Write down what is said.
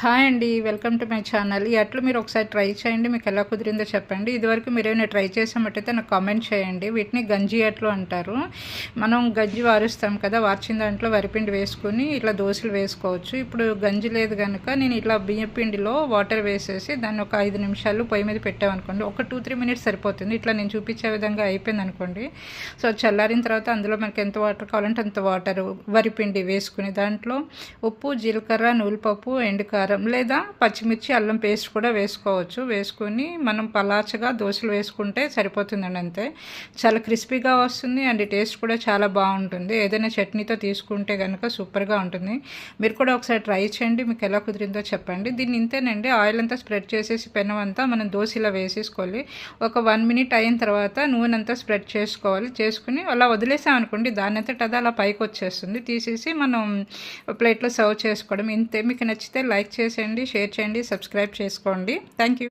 Hi అండి. Welcome to my channel. ఈ అట్లు మీరు ఒకసారి ట్రై చేయండి. మీకు ఎలా కుదిరిందో చెప్పండి. ఇదివరకు మీరేమైనా ట్రై చేసామట్టయితే నాకు కామెంట్ చేయండి. వీటిని గంజి అట్లు అంటారు. మనం గంజి వారుస్తాం కదా, వార్చిన దాంట్లో వరిపిండి వేసుకుని ఇట్లా దోశలు వేసుకోవచ్చు. ఇప్పుడు గంజి లేదు కనుక నేను ఇట్లా బియ్యం పిండిలో వాటర్ వేసేసి దాన్ని ఒక 5 నిమిషాలు పొయ్యి మీద పెట్టామనుకోండి, ఒక 2-3 మినిట్స్ సరిపోతుంది. ఇట్లా నేను చూపించే విధంగా అయిపోయింది అనుకోండి. సో చల్లారిన తర్వాత అందులో మనకి ఎంత వాటర్ కావాలంటే అంత వాటర్ వరిపిండి వేసుకుని దాంట్లో ఉప్పు, జీలకర్ర, నూలుపప్పు, ఎండుకారం లేదా పచ్చిమిర్చి, అల్లం పేస్ట్ కూడా వేసుకోవచ్చు. వేసుకొని మనం పలాచగా దోశలు వేసుకుంటే సరిపోతుందండి, అంతే. చాలా క్రిస్పీగా వస్తుంది అండ్ టేస్ట్ కూడా చాలా బాగుంటుంది. ఏదైనా చట్నీతో తీసుకుంటే కనుక సూపర్గా ఉంటుంది. మీరు కూడా ఒకసారి ట్రై చేయండి. మీకు ఎలా కుదిరిందో చెప్పండి. దీన్ని ఇంతేనండి, ఆయిల్ అంతా స్ప్రెడ్ చేసేసి పెనం అంతా మనం దోశ ఇలా వేసేసుకోవాలి. ఒక 1 మినిట్ అయిన తర్వాత నూనె అంతా స్ప్రెడ్ చేసుకోవాలి. చేసుకుని అలా వదిలేసాం అనుకోండి, దాని అంతటా అది అలా పైకి వచ్చేస్తుంది. తీసేసి మనం ప్లేట్లో సర్వ్ చేసుకోవడం, ఇంతే. మీకు నచ్చితే లైక్ చేసేయండి, షేర్ చేయండి, సబ్స్క్రైబ్ చేసుకోండి. Thank you.